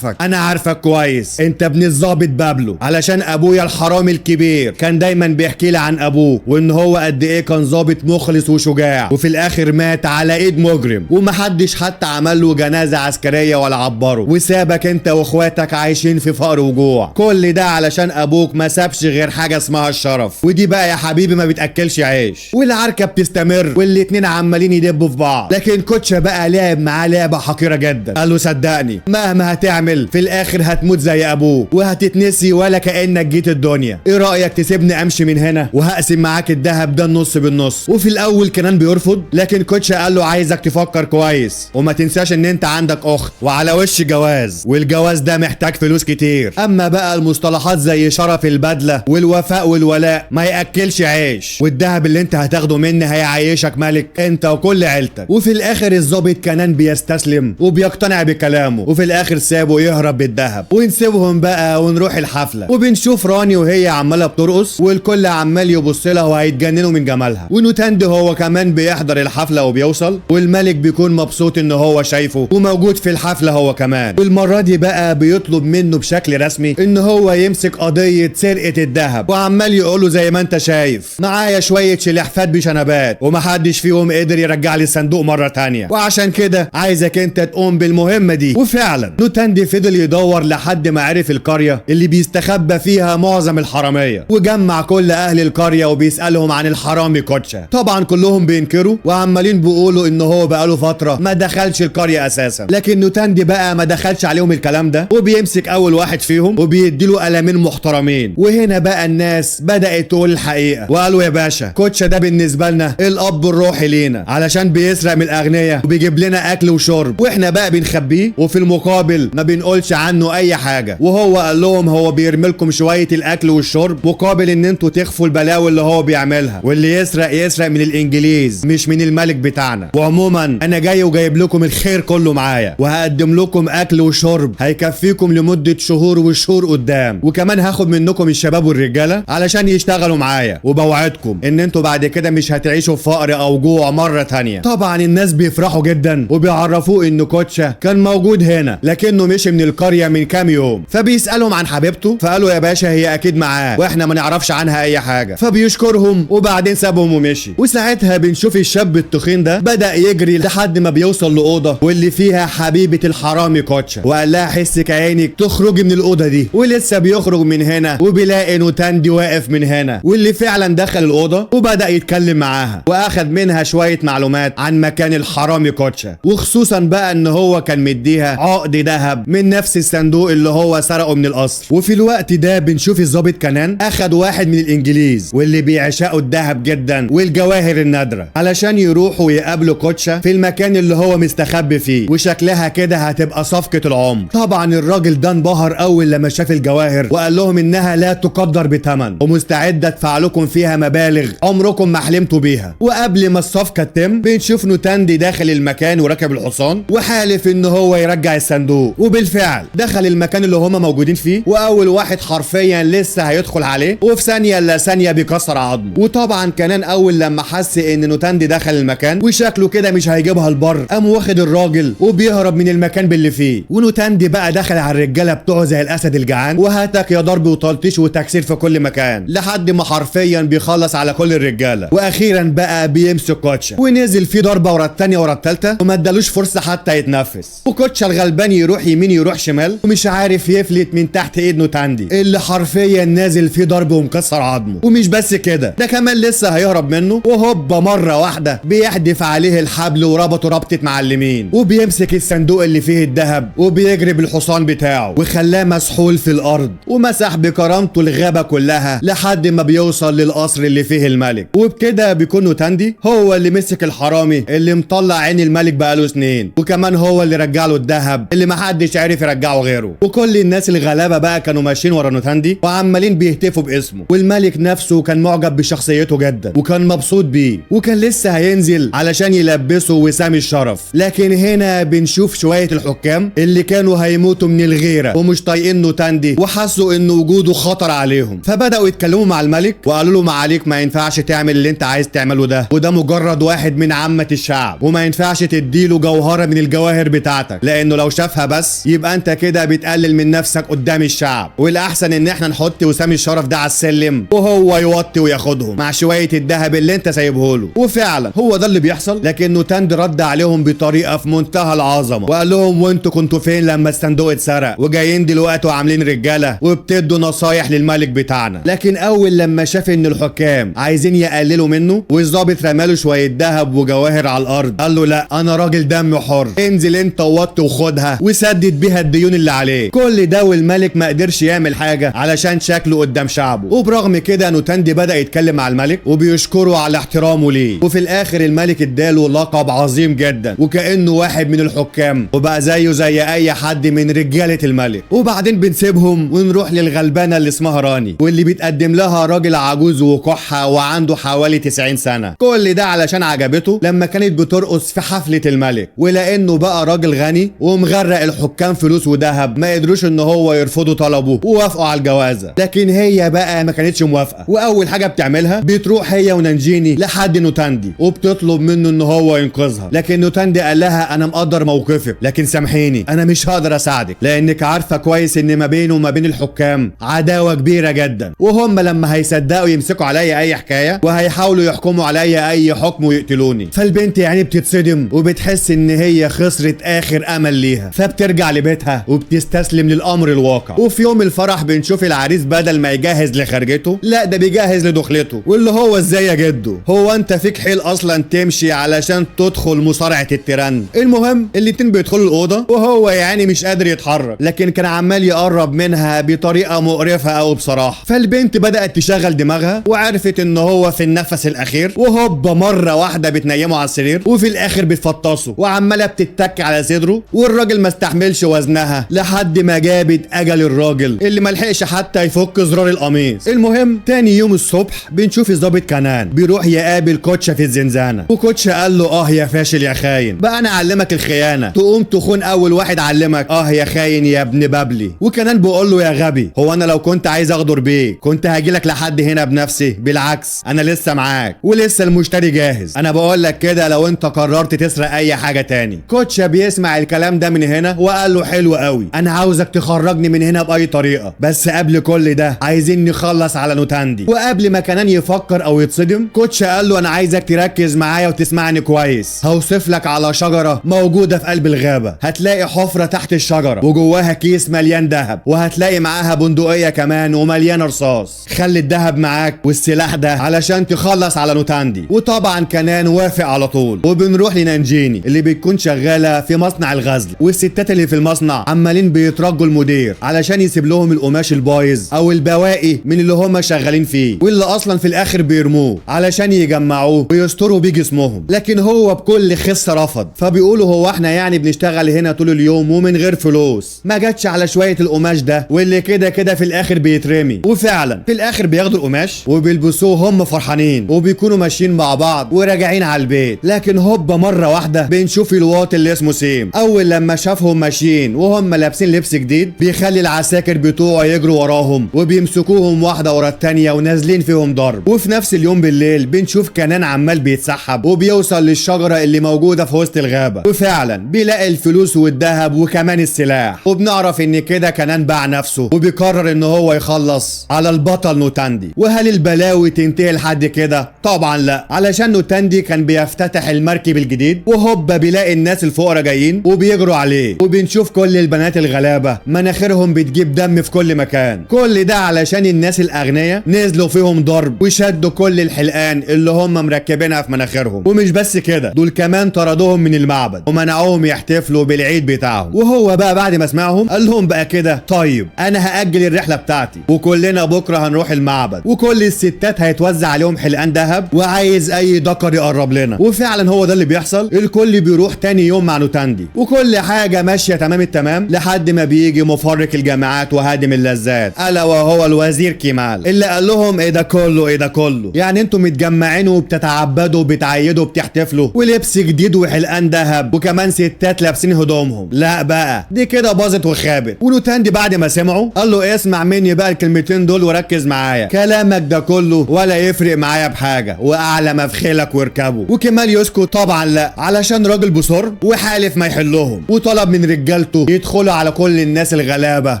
انا عارفك كويس، انت ابن الظابط بابلو، علشان ابويا الحرامي الكبير كان دايما بيحكي لي عن ابوه وان هو قد ايه كان ظابط مخلص وشجاع، وفي الاخر مات على ايد مجرم ومحدش حتى عمل له جنازه عسكريه ولا عبره، وسابك انت واخواتك عايشين في فقر وجوع. كل ده علشان ابوك ما سابش غير حاجه اسمها الشرف، ودي بقى يا حبيبي ما بتاكلش عيش. والعركه بتستمر والاتنين عمالين يدبوا في بعض، لكن كوتشا بقى لعب معاه لعبه حقيره جدا، قال له صدقني مهما هتعمل في الاخر هتموت زي ابوك وهتتنسي ولا كانك جيت الدنيا. ايه رايك تسيبني امشي من هنا وهقسم معاك الذهب ده النص بالنص؟ وفي الاول كنان بيرفض، لكن كوتشا قال له عايزك تفكر كويس وما تنساش ان انت عندك اخت وعلى وش جواز، والجواز ده محتاج فلوس كتير. اما بقى المصطلحات زي شرف البدله والوفاء والولاء ما ياكلش عيش، والذهب اللي انت هتاخده مني هيعيشك ملك انت وكل عيلتك. وفي الاخر الظابط كنان بيستسلم وبيقتنع بكلامه، وفي الاخر سابه يهرب بالذهب. ونسيبهم بقى ونروح الحفله، وبنشوف راني وهي عماله بترقص والكل عمال يبص لها وهيتجننوا من جمالها، ونوتاندي هو كمان بيحضر الحفله وبيوصل، والملك بيكون مبسوط ان هو شايفه وموجود في الحفله هو كمان. والمره دي بقى بيطلب منه بشكل رسمي ان هو يمسك قضيه سرقه الذهب، وعمال يقوله زي ما انت شايف معايا شويه شلحفات بشنبات ومحدش فيهم قدر يرجع لي الصندوق مره تانية، وعشان كده عايزك انت تقوم بالمهمه دي. وفعلا نوتاندي فضل يدور لحد ما عرف القريه اللي بيستخبى فيها معظم الحراميه، وجمع كل اهل القريه وبيسالهم عن الحرامي كوتشا. طبعا كلهم بينكروا وعمالين بيقولوا ان هو بقاله فتره ما دخلش القريه اساسا، لكن نوتاندي بقى ما دخلش عليهم الكلام ده، وبيمسك اول واحد فيهم وبيديله قلمين محترمين. وهنا بقى الناس بدات تقول الحقيقه وقالوا يا باشا كوتشا ده بالنسبه لنا الاب الروحي لينا، علشان بيسرق من الاغنياء وبيجيب لنا اكل وشرب واحنا بقى بنخبيه، وفي المقابل ما بنقولش عنه اي حاجه. وهو قال لهم هو بيرمي لكم شويه الاكل والشرب مقابل ان انتوا تخفوا البلاوي اللي هو بيعملها، واللي يسرق من الانجليز مش من الملك بتاعنا. وعموما انا جاي وجايب لكم الخير كله معايا، وهقدم لكم اكل وشرب هيكفيكم لمده شهور وشهور قدام، وكمان هاخد منكم الشباب والرجاله علشان يشتغلوا معايا، وبوعدكم ان انتوا بعد كده مش هتعيشوا في فقر او جوع مره تانية. طبعا الناس بيفرحوا جدا وبيعرفوه ان كوتشا كان موجود هنا لكنه مشي من القريه من كام يوم، فبيسالهم عن حبيبته فقالوا يا باشا هي اكيد معاه واحنا ما نعرفش عنها اي حاجه، فبيشكرهم وبعدين سابهم ومشي. وساعتها بنشوف الشاب التخين ده بدا يجري لحد ما بيوصل لاوضه واللي فيها حبيبه الحرامي كوتشا، وقال لها حسك عينك تخرجي من الاوضه دي. ولسه بيخرج من هنا وبيلاقي نوتاندي واقف من هنا، واللي فعلا دخل الاوضه وبدا يتكلم معاها واخد منها شويه معلومات عن مكان الحرامي كوتشا، وخصوصا بقى ان هو كان مديها عقد ذهب من نفس الصندوق اللي هو سرقه من القصر. وفي الوقت ده بنشوف الضابط كنان اخد واخد واحد من الانجليز واللي بيعشقوا الذهب جدا والجواهر النادره علشان يروحوا يقابلوا كوتشا في المكان اللي هو مستخبي فيه، وشكلها كده هتبقى صفقه العمر. طبعا الراجل ده انبهر اول لما شاف الجواهر وقال لهم انها لا تقدر بثمن ومستعد ادفع لكم فيها مبالغ عمركم ما حلمتوا بيها. وقبل ما الصفقه تتم بنشوف نوتاندي داخل المكان وراكب الحصان وحالف ان هو يرجع الصندوق، وبالفعل دخل المكان اللي هما موجودين فيه، واول واحد حرفيا لسه هيدخل عليه وفي ثانيه الا ثانيه بيكسر عظمه. وطبعا كان اول لما حس ان نوتاندي دخل المكان وشكله كده مش هيجيبها البر قام واخد الراجل وبيهرب من المكان باللي فيه. ونوتاندي بقى دخل على الرجاله بتوعه زي الاسد الجعان وهاتك يا ضرب وتلطيش وتكسير في كل مكان لحد ما حرفيا بيخلص على كل الرجاله. واخيرا بقى بيمسك كوتشا ونزل فيه ضربه ورا الثانيه ورا الثالثه وما ادالوش فرصه حتى يتنفس. وكوتشا الغلبان يروح يمين يروح شمال ومش عارف يفلت من تحت ايد نوتاندي اللي حرفيا نازل فيه ضرب ومكسر عظمه. ومش بس كده، ده كمان لسه هيهرب منه وهوبا مره واحده بيحدف عليه الحبل وربطه ربطه معلمين وبيمسك الصندوق اللي فيه الذهب وبيجري بالحصان بتاعه وخلاه مسحول في الارض ومسح بكرامته الغابه كلها لحد ما بيوصل للقصر اللي فيه الملك. وبكده بيكون نوتاندي هو اللي مسك الحرامي اللي مطلع عين الملك بقاله سنين، وكمان هو اللي رجع له الذهب اللي محدش عارف يرجعه غيره. وكل الناس الغلابه بقى كانوا ماشيين ورا نوتاندي وعمالين بيهتفوا باسمه، والملك نفسه كان معجب بشخصيته جدا وكان مبسوط بيه وكان لسه هينزل علشان يلبسه وسام الشرف. لكن هنا بنشوف شويه الحكام اللي كانوا هيموتوا من الغيره ومش طايقين نوتاندي وحسوا ان وجوده خطر عليهم، فبداوا يتكلموا مع الملك وقالوا له معاليك ما ينفعش تعمل اللي انت عايز تعمله ده، وده مجرد واحد من عامه الشعب وما ينفعش تديله جوهره من الجواهر بتاعتك لانه لو شافها بس يبقى انت كده بتقلل من نفسك قدام الشعب، والاحسن ان احنا نحط وسام الشرف ده على السلم وهو يوطي وياخدهم مع شويه الذهب اللي انت سايبه له. وفعلا هو ده اللي بيحصل، لكن نوتاندي رد عليهم بطريقه في منتهى العظمه وقال لهم وانتوا كنتوا فين لما الصندوق اتسرق وجايين دلوقتي وعاملين رجاله وبتدوا نصايح للملك بتاعنا. لكن اول لما شاف ان الحكام عايزين يقللوا منه والظابط رماله شويه ذهب وجواهر على الارض قال له لا انا راجل دم حر، انزل انت ووطي وخدها وسدد بيها الديون اللي عليك. كل ده والملك ما قدرش يعمل حاجه علشان شكله قدام شعبه. وبرغم كده نوتاندي بدا يتكلم مع الملك وبيشكره على احترامه ليه، وفي الاخر الملك اداله لقب عظيم جدا وكانه واحد من الحكام وبقى زيه زي اي حد من رجاله الملك. وبعدين بنسيبهم ونروح للغلبانه اللي اسمها راني واللي بيتقدم لها راجل عجوز وكحه وعنده حوالي 90 سنه. كل ده علشان عجبته لما كانت بترقص في حفله الملك، ولانه بقى راجل غني ومغرق الحكام فلوس وذهب ما قدروش ان هو يرفضوا طلبه ووافقوا على الجوازه. لكن هي بقى ما كانتش موافقه، واول حاجه بتعملها بتروح هي ونانجيني لحد نوتاندي وبتطلب منه ان هو ينقذها. لكن نوتاندي قال لها انا مقدر موقفك لكن سامحيني انا مش هقدر اساعدك لانك عارفه كويس ان ما بينه وما بين الحكام عداوه كبيره جدا، وهم لما هيصدقوا يمسكوا عليا اي حكايه وهيحاولوا يحكموا عليا اي حكم ويقتلوني. فالبنت يعني بتصدم وبتحس ان هي خسرت اخر امل ليها، فبترجع لبيتها وبتستسلم للامر الواقع. وفي يوم الفرح بنشوف العريس بدل ما يجهز لخرجته لا ده بيجهز لدخلته، واللي هو ازاي يا جدو هو انت فيك حيل اصلا تمشي علشان تدخل مصارعه التيران. المهم الاتنين بيدخلوا الاوضه وهو يعني مش قادر يتحرك لكن كان عمال يقرب منها بطريقه مقرفه قوي بصراحه. فالبنت بدات تشغل دماغها وعرفت ان هو في النفس الاخير وهوبا مره واحده بتنيمه على السرير وفي الاخر بتفطسه وعماله بتتك على صدره، والراجل ما استحملش وزنها لحد ما جابت اجل الراجل اللي ما لحقش حتى يفك زرار القميص. المهم تاني يوم الصبح بنشوف الظابط كنان بيروح يقابل كوتشا في الزنزانه، وكوتشا قال له يا فاشل يا خاين بقى انا اعلمك الخيانه تقوم تخون اول واحد علمك يا خاين يا ابن بابلي. وكنان بيقول له يا غبي هو انا لو كنت عايز اغدر بيك كنت هاجيلك لحد هنا بنفسي، بالعكس انا لسه معاك ولسه المشتري جاهز، انا بقول لك كده لو انت قررت تسرق اي حاجه تاني. كوتشا بيسمع الكلام ده من هنا وقال له حلو قوي انا عاوزك تخرجني من هنا باي طريقه، بس قبل كل ده عايزين نخلص على نوتاندي. وقبل ما كنان يفكر او يتصدم كوتشا قال له انا عايزك تركز معايا وتسمعني كويس، هوصف لك على شجره موجوده في قلب الغابه، هتلاقي حفره تحت الشجره وجواها كيس مليان ذهب وهتلاقي معاها بندقيه كمان ومليانه رصاص، خلي الذهب معاك والسلاح ده علشان تخلص على نوتاندي. وطبعا كنان وافق على طول. وبنروح لنانجيني اللي بتكون شغاله في مصنع الغزل، والستات اللي في المصنع عمالين بيترجوا المدير علشان يسيب لهم القماش البايظ او البواقي باقي من اللي هم شغالين فيه، واللي اصلا في الاخر بيرموه علشان يجمعوه ويستروا بيه جسمهم. لكن هو بكل خصه رفض، فبيقولوا هو احنا يعني بنشتغل هنا طول اليوم ومن غير فلوس، ما جاتش على شويه القماش ده واللي كده كده في الاخر بيترمي. وفعلا في الاخر بياخدوا القماش وبيلبسوه هم فرحانين، وبيكونوا ماشيين مع بعض وراجعين على البيت. لكن هوبا مره واحده بنشوف الواط اللي اسمه سيم، اول لما شافهم ماشيين وهم لابسين لبس جديد بيخلي العساكر بتوعه يجروا وراهم وبيمسكوهم واحده ورا التانيه ونازلين فيهم ضرب. وفي نفس اليوم بالليل بنشوف كنان عمال بيتسحب وبيوصل للشجره اللي موجوده في وسط الغابه، وفعلا بيلاقي الفلوس والذهب وكمان السلاح. وبنعرف ان كده كنان باع نفسه وبيقرر ان هو يخلص على البطل نوتاندي. وهل البلاوي تنتهي لحد كده؟ طبعا لا، علشان نوتاندي كان بيفتتح المركب الجديد وهوبا بيلاقي الناس الفقراء جايين وبيجروا عليه، وبنشوف كل البنات الغلابه مناخيرهم بتجيب دم في كل مكان. كل ده علشان الناس الاغنياء نزلوا فيهم ضرب وشدوا كل الحلقان اللي هم مركبينها في مناخيرهم. ومش بس كده، دول كمان طردوهم من المعبد ومنعوهم يحتفلوا بالعيد بتاعهم. وهو بقى بعد ما سمعهم قال لهم بقى كده طيب انا هاجل الرحله بتاعتي وكلنا بكره هنروح المعبد، وكل الستات هيتوزع عليهم حلقان ذهب وعايز اي ذكر يقرب لنا. وفعلا هو ده اللي بيحصل، الكل بيروح تاني يوم مع نوتاندي وكل حاجه ماشيه تمام التمام لحد ما بيجي مفرق الجامعات وهادم اللذات الا وهو الوزير كيمال، اللي قال لهم ايه ده كله، ايه ده كله، يعني انتوا متجمعين وبتتعبدوا وبتعيدوا وبتحتفلوا ولبس جديد وحلقان ذهب وكمان ستات لابسين هدومهم؟ لا بقى دي كده باظت وخابت. ونوتاندي بعد ما سمعوا قال له اسمع مني بقى الكلمتين دول وركز معايا، كلامك ده كله ولا يفرق معايا بحاجه، واعلى ما في خيلك واركبه. وكمال يسكت طبعا لا، علشان راجل بصر وحالف ما يحلهم، وطلب من رجالته يدخلوا على كل الناس الغلابه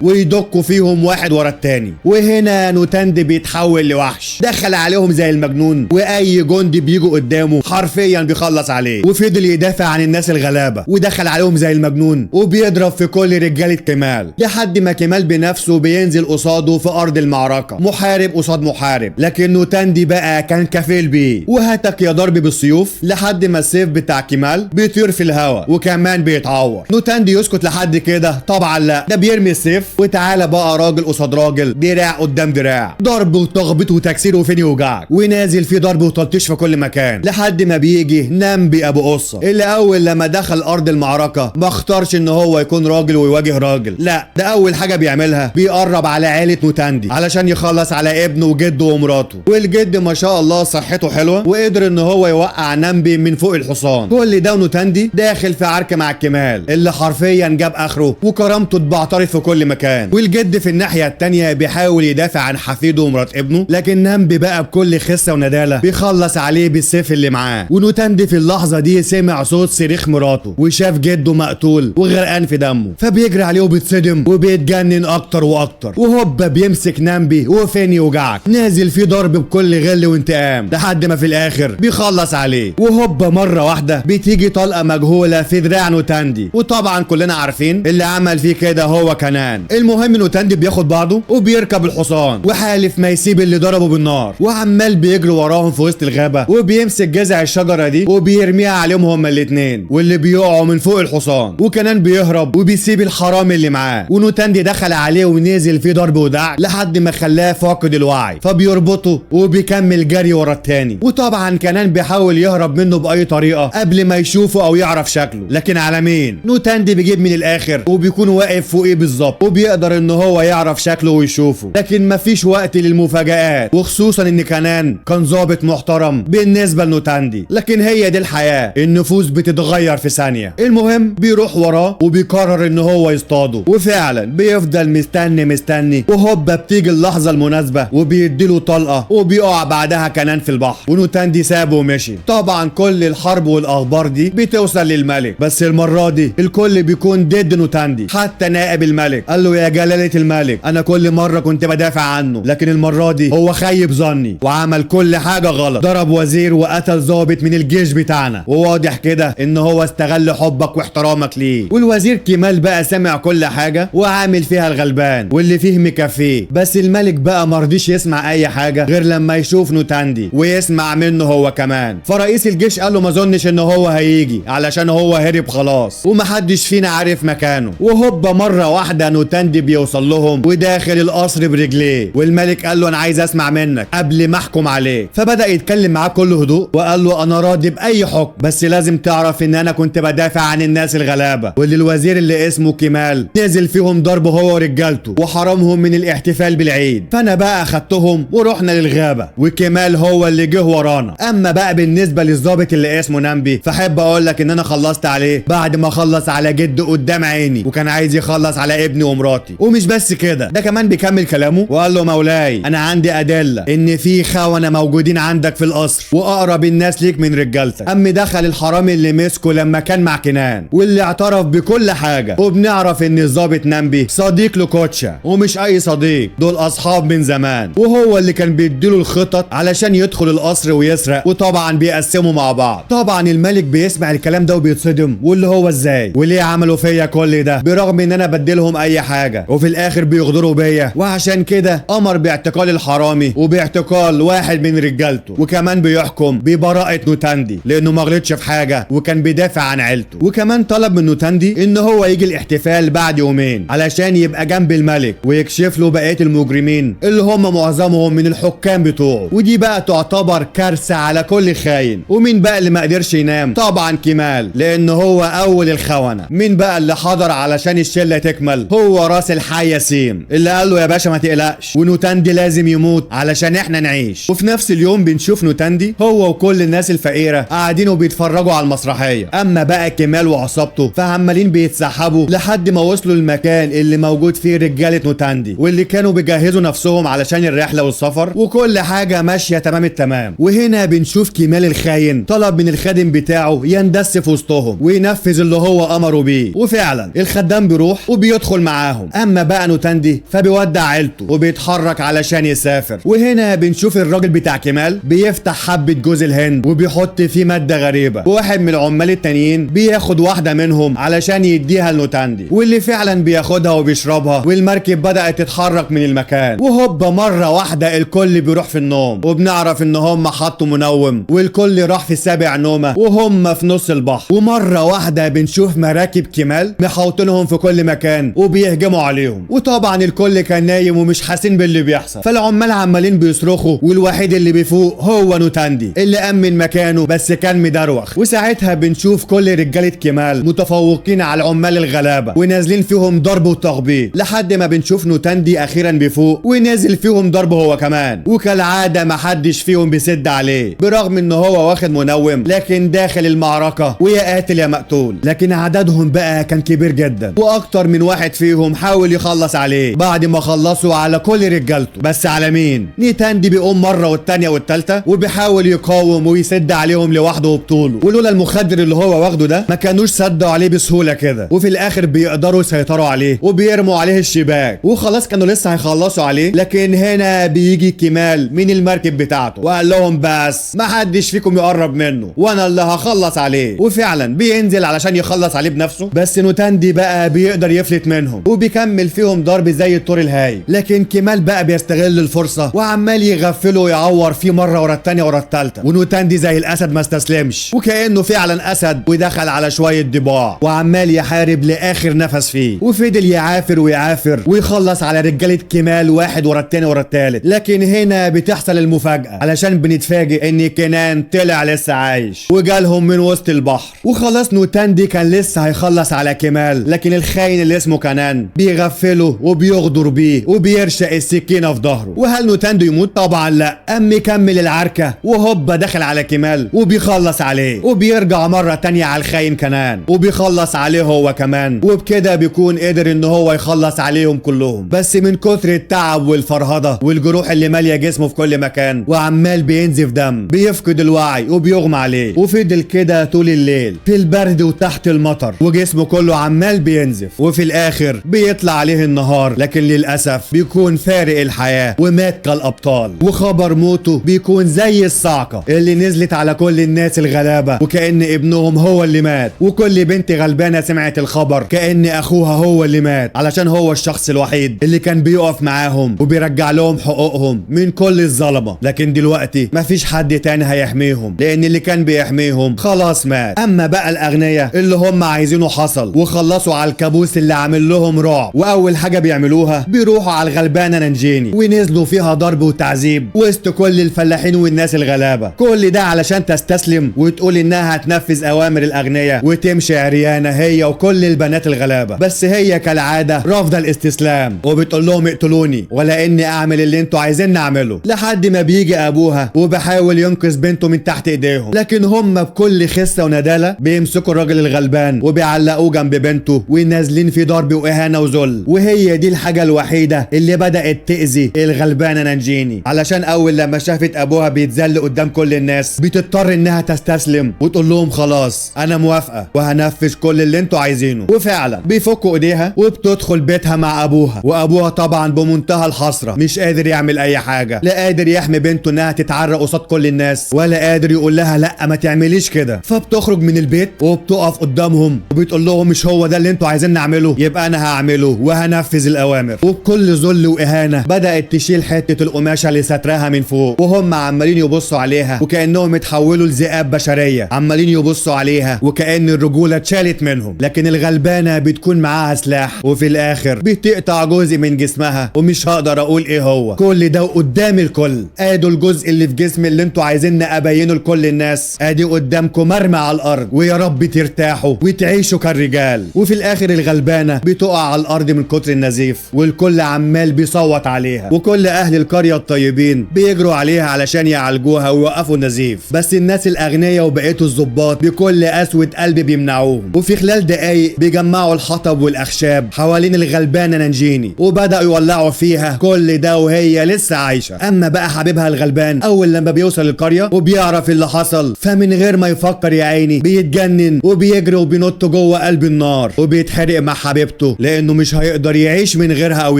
ويدقوا فيهم واحد ورا التاني. وهنا نوتاندي بيتحول لوحش، دخل عليهم زي المجنون واي جندي بيجوا قدامه حرفيا بيخلص عليه، وفضل يدافع عن الناس الغلابه ودخل عليهم زي المجنون وبيضرب في كل رجاله كمال لحد ما كمال بنفسه بينزل قصاده في ارض المعركه محارب قصاد محارب. لكن نوتاندي بقى كان كفيل بيه وهتك يا ضرب بالسيوف لحد ما السيف بتاع كمال بيطير في الهواء وكمان بيتعور. نوتاندي يسكت لحد كده؟ طبعا لا، ده بيرمي السيف وتعالى بقى راجل قصاد راجل، دراع قدام دراع، ضرب وتخبيط وتكسير وفين يوجعك، ونازل في ضرب وتلطيش في كل مكان لحد ما بيجي نامبي ابو قصه، اللي اول لما دخل ارض المعركه ما اختارش ان هو يكون راجل ويواجه راجل، لا ده اول حاجه بيعملها بيقرب على عيله نوتاندي علشان يخلص على ابنه وجده ومراته. والجد ما شاء الله صحته حلوه وقدر ان هو يوقع نامبي من فوق الحصان. كل ده نوتاندي داخل في عركه مع الكمال اللي حرفيا جاب اخره وكرامته اتبعترت في كل مكان. والجد في الناحيه التانيه بيحاول يدافع عن حفيده ومرات ابنه، لكن نامبي بقى بكل خسه ونداله بيخلص عليه بالسيف اللي معاه. ونوتاندي في اللحظه دي سمع صوت صريخ مراته وشاف جده مقتول وغرقان في دمه، فبيجري عليه وبيتصدم وبيتجنن اكتر واكتر، وهوبا بيمسك نامبي وفين يوجعك نازل فيه ضرب بكل غل وانتقام لحد ما في الاخر بيخلص عليه. وهوبا مره واحده بتيجي طلقه مجهوله في دراع نوتاندي، وطبعا كلنا عارفين اللي عمل فيه كده هو كنان. المهم نوتاندي بياخد بعضه وبيركب الحصان وحالف ما يسيب اللي ضربه بالنار، وعمال بيجري وراهم في وسط الغابه وبيمسك جذع الشجره دي وبيرميها عليهم هما الاتنين واللي بيقعوا من فوق الحصان. وكنان بيهرب وبيسيب الحرامي اللي معاه، ونوتاندي دخل عليه ونزل فيه ضرب ودع لحد ما خلاه فاقد الوعي، فبيربطه وبيكمل جري ورا التاني. وطبعا كنان بيحاول يهرب منه باي طريقه قبل ما يشوفه او يعرف شكله، لكن على مين؟ نوتاندي بيجيب من الاخر وبيكون واقف فوقيه بالظبط وبيقدر ان هو يعرف شكله ويشوفه، لكن مفيش وقت للمفاجآت، وخصوصا ان كنان كان ظابط محترم بالنسبه لنوتاندي. لكن هي دي الحياه، النفوس بتتغير في ثانيه. المهم بيروح وراه وبيقرر ان هو يصطاده، وفعلا بيفضل مستني وهوبا بتيجي اللحظه المناسبه وبيديله طلقه وبيقع بعدها كنان في البحر، ونوتاندي سابه ومشي. طبعا كل الحرب والاخبار دي بتوصل للملك، بس المره دي الكل بيكون ضد نوتاندي، حتى نائب الملك قال له يا جلاله الملك انا كل مره كنت بدافع عنه، لكن المره دي هو خيب ظني وعمل كل حاجه غلط، ضرب وزير وقتل ضابط من الجيش بتاعنا، وواضح كده ان هو استغل حبك واحترامك ليه. والوزير كمال بقى سمع كل حاجه وعامل فيها الغلبان واللي فيه مكفيه، بس الملك بقى مرضيش يسمع اي حاجه غير لما يشوف نوتاندي ويسمع منه هو كمان. فرئيس الجيش قال له ما اظنش ان هو هيجي علشان هو هرب خلاص ومحدش فينا عارف مكانه. وهوبا مره واحده نوتاندي بيوصل لهم وداخل القصر برجليه رجليه، والملك قال له انا عايز اسمع منك قبل ما احكم عليه. فبدأ يتكلم معاه بكل هدوء وقال له انا راضي باي حكم، بس لازم تعرف ان انا كنت بدافع عن الناس الغلابه، واللي الوزير اللي اسمه كمال نزل فيهم ضرب هو ورجالته وحرمهم من الاحتفال بالعيد. فانا بقى اخدتهم ورحنا للغابه، وكمال هو اللي جه ورانا. اما بقى بالنسبه للظابط اللي اسمه نمبي، فحب اقول لك ان انا خلصت عليه بعد ما خلص على جد قدام عيني، وكان عايز يخلص على ابني ومراتي. ومش بس كده، ده كمان بيكمل كلامه وقال له مولاي انا عندي ادله ان في خونه موجودين عندك في القصر، واقرب الناس ليك من رجالتك. دخل الحرامي اللي مسكه لما كان مع كنان، واللي اعترف بكل حاجه. وبنعرف ان الظابط نمبي صديق لكوتشا، ومش اي صديق، دول اصحاب من زمان، وهو اللي كان بيديله الخطط علشان يدخل القصر ويسرق، وطبعا بيقسموا مع بعض. طبعا الملك بيسمع الكلام ده وبيتصدم، واللي هو ازاي وليه عملوا فيا كل ده برغم ان انا بديلهم اي حاجه، وفي الاخر بيغدروا بيا. وعشان كده امر باعتقال الحرامي وباعتقال واحد من رجالته، وكمان بيحكم ببراءه نوتاندي لانه ما غلطش في حاجه وكان بيدافع عن عيلته. وكمان طلب من نوتاندي ان هو يجي الاحتفال بعد يومين علشان يبقى جنب الملك ويكشف له بقيه المجرمين اللي هم معظمهم من الحكام بتوعه. ودي بقى تعتبر كارثه على كل خاين. ومين بقى اللي ما قدرش ينام؟ طبعا كمال، لان هو اول الخونه. مين بقى اللي حضر علشان الشله تكمل؟ هو راس الحي سيم، اللي قال له يا باشا ما تقلقش، ونوتاندي لازم يموت علشان احنا نعيش. وفي نفس اليوم بنشوف نوتاندي هو وكل الناس الفقيره قاعدين وبيتفرجوا على المسرحيه. اما بقى كمال وعصابته فعمالين بيتسحبوا لحد ما وصلوا المكان اللي موجود فيه رجاله نوتاندي، واللي كانوا بيجهزوا نفسهم علشان الرحله والسفر، وكل حاجه ماشيه تمام التمام. وهنا بنشوف كمال الخاين طلب من الخادم بتاعه يندس في وسطهم وينفذ اللي هو امره بيه، وفعلا الخدام بيروح وبيدخل معاهم. اما بقى نوتاندي فبيودع عيلته وبيتحرك علشان يسافر. وهنا بنشوف الراجل بتاع كمال بيفتح حبه جوز الهند وبيحط فيه ماده غريبه، وواحد من العمال التانيين بياخد واحده منهم علشان يديها لنوتاندي، واللي فعلا بياخدها وبيشربها. والمركب بدات تتحرك من المكان، وهوبا مره واحده الكل بيروح في النوم. وبنعرف ان هم حطوا منوم والكل راح في سابع نومه وهم في نص البحر. ومره واحده بنشوف مراكب كمال محوطينهم في كل مكان وبيهجموا عليهم، وطبعا الكل كان نايم ومش حاسين باللي بيحصل. فالعمال عمالين بيصرخوا، والوحيد اللي بيفوق هو نوتاندي اللي امن مكانه بس كان مدروخ. وساعتها بنشوف كل رجاله كمال متفوقين على العمال الغلابه ونازلين فيهم ضرب وتخبيط، لحد ما بنشوف نوتاندي اخيرا بيفوق ونازل فيهم ضرب هو كمان. وكالعاده محدش فيهم بيسد عليه برغم ان هو واخد منوم، لكن داخل المعركه ويا قاتل يا مقتول. لكن عددهم بقى كان كبير جدا، واكتر من واحد فيهم حاول يخلص عليه. بعد ما خلصوا على كل رجالته، بس على مين؟ نوتاندي بيقوم مره والتانيه والتالته وبيحاول يقاوم ويسد عليهم لوحده وبطوله، ولولا المخدر اللي هو واخده ده ما كانوش سدوا عليه بسهوله كده. وفي الاخر بيقدروا يسيطروا عليه وبيرموا عليه الشباك، وخلاص كانوا لسه هيخلصوا عليه. لكن هنا بيجي كمال من المركب بتاعته وقال لهم بس ما حدش فيكم يقرب منه وانا اللي هخلص عليه. وفعلا بينزل علشان يخلص عليه بنفسه، بس نوتاندي بقى بيقدر يفلت منهم وبيكمل فيهم ضرب زي الطور الهاي. لكن كمال بقى بيستغل الفرصه وعمال يغفله ويعور فيه مره ورا التانيه ورا التالته. ونوتاندي زي الاسد ما استسلمش، وكانه فعلا اسد ودخل على شويه ضباع وعمال يحارب لاخر نفس فيه، وفضل يعافر ويعافر ويخلص على رجاله كمال واحد ورا التاني ورا التالت. لكن هنا بتحصل المفاجاه علشان بنتفاجئ ان كنان طلع لسه عايش وجالهم من وسط البحر. وخلاص نوتاندي كان لسه هيخلص على كمال، لكن الخاين اللي اسمه كنان بيغفله وبيغدر بيه وبيرشق السكينه في ظهره. وهل نوتاندي يموت؟ طبعا لا، مكمل العركه وهوبا دخل على كمال وبيخلص عليه، وبيرجع مره تانيه على الخاين كنان وبيخلص عليه هو كمان. وبكده بيكون قدر ان هو يخلص عليهم كلهم، بس من كتر التعب والفرهده والجروح اللي ماليه جسمه في كل مكان وعمال بينزف دم بيفقد الوعي وبيغمى عليه. وفضل كده طول الليل في البرد وتحت المطر وجسمه كله عمال بينزف. وفي الاخر بيطلع عليه النهار، لكن للاسف بيكون فارق الحياه ومات كالابطال. وخبر موته بيكون زي الصعقه اللي نزلت على كل الناس الغلابه، وكأن ابنهم هو اللي مات. وكل بنت غلبانه سمعت الخبر كأن اخوها هو اللي مات، علشان هو الشخص الوحيد اللي كان بيقف معاهم وبيرجع لهم حقوقهم من كل الظلمه. لكن دلوقتي مفيش حد تاني هيحميهم، لان اللي كان بيحميهم خلاص مات. اما بقى الاغنياء اللي هم عايزينه حصل، وخلصوا على الكابوس اللي عامل لهم رعب. واول حاجه بيعملوها بيروحوا على الغلبانه نانجيني، ونزلوا فيها ضرب وتعذيب وسط كل الفلاحين والناس الغلابه. كل ده علشان تستسلم وتقول انها هتنفذ اوامر الاغنياء وتمشي عريانه هي وكل البنات الغلابه. بس هي كالعاده رافضه الاستسلام وبتقول لهم اقتلوني ولا اني اعمل اللي انتوا عايزين اعمله. لحد ما بيجي ابوها وبحاول ينقذ بنته من تحت ايديهم، لكن هم بكل خسه ونداله بيمسكوا الراجل الغلبان وبيعلقوه جنب بنته ونازلين في ضرب واهانه وذل. وهي دي الحاجه الوحيده اللي بدات تاذي الغلبانه نانجيني، علشان اول لما شافت ابوها بيتذل قدام كل الناس بتضطر انها تستسلم وتقول لهم خلاص انا موافقه وهنفذ كل اللي انتوا عايزينه. وفعلا بيفكوا ايديها وبتدخل بيتها مع ابوها، وابوها طبعا بمنتهى الحسره مش قادر يعمل اي حاجه، لا قادر يحمي بنته انها تتعرق قصاد كل الناس ولا قادر يقول لها لا ما تعمليش كده. فبتخرج من البيت وبتقف قدامهم وبتقول لهم مش هو ده اللي انتوا عايزين نعمله يبقى انا هعمله وهنفذ الاوامر. وبكل ذل واهانه بدات تشيل حته القماشه اللي سترها من فوق، وهم عمالين يبصوا عليها وكانهم اتحولوا لذئاب بشريه، عمالين يبصوا عليها وكأن الرجوله اتشالت منهم. لكن الغلبانه بتكون معاها سلاح وفي الاخر بتقطع جزء من جسمها، ومش هقدر اقول ايه هو. كل ده قدام الكل، ادوا الجزء اللي في جسم اللي انتوا عايزين ابينه لكل الناس، ادي قدامكم مرمى على الارض، ويا رب ترتاحوا وتعيشوا كالرجال. وفي الاخر الغلبانه بتقع على الارض من كتر النزيف، والكل عمال بيصوت عليها، وكل اهل القريه الطيبين بيجروا عليها علشان يعالجوها ويوقفوا النزيف. بس الناس الاغنياء وبقيه الضباط بكل قسوه قلب بيمنعوهم. وفي خلال دقايق بيجمعوا الحطب والاخشاب حوالين الغلبانه نانجيني وبداوا يولعوا فيها، كل ده وهي لسه عايشه. اما بقى حبيبها الغلبان اول لما بيوصل القريه وبيعرف اللي حصل، فمن غير ما يفكر يا عيني بيتجنن وبيجري وبينط جوه قلب النار وبيتحرق مع حبيبته، لانه مش هيقدر يعيش من غيرها او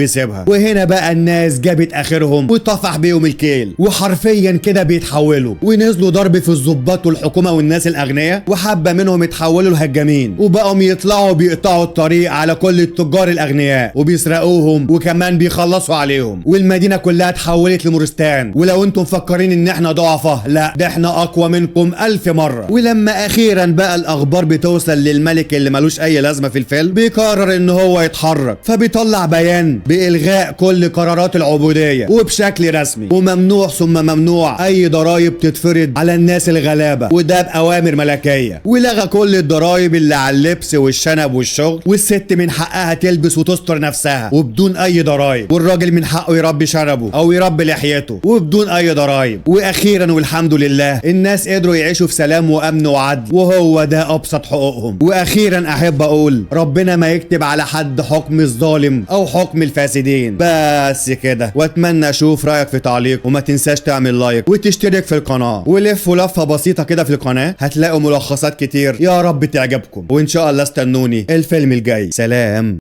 يسيبها. وهنا بقى الناس جابت اخرهم وطفح بيهم الكيل، وحرفيا كده بيتحولوا ونزلوا ضرب في الضباط والحكومه والناس الاغنياء، وحبه منهم اتحولوا لهجامين وبقوا يطلعوا بيقطعوا الطريق على كل التجار الاغنياء وبيسرقوهم وكمان بيخلصوا عليهم، والمدينه كلها اتحولت لمورستان. ولو انتم مفكرين ان احنا ضعفة، لا ده احنا اقوى منكم 1000 مره. ولما اخيرا بقى الاخبار بتوصل للملك اللي ملوش اي لازمه في الفيلم، بيقرر ان هو يتحرك، فبيطلع بيان بالغاء كل قرارات العبوديه وبشكل رسمي، وممنوع ثم ممنوع اي ضرائب تتفرض على الناس الغلابه، وده باوامر ملكيه. ولغى كل الضرائب اللي على اللبس والشنب والشغل، والست من حقها تلبس وتستر نفسها وبدون اي ضرائب، والراجل من حقه يربي شنبه او يربي لحيته وبدون اي ضرائب. واخيرا والحمد لله الناس قدروا يعيشوا في سلام وامن وعدل، وهو ده ابسط حقوقهم. واخيرا احب اقول ربنا ما يكتب على حد حكم الظالم او حكم الفاسدين. بس كده، واتمنى اشوف رايك في تعليق، وما تنساش تعمل لايك وتشترك في القناه، ولفوا لفه بسيطه كده في القناه هتلاقوا ملخصات كتير يا رب تعجبكم. وان شاء الله استنوني الفيلم الجاي. سلام.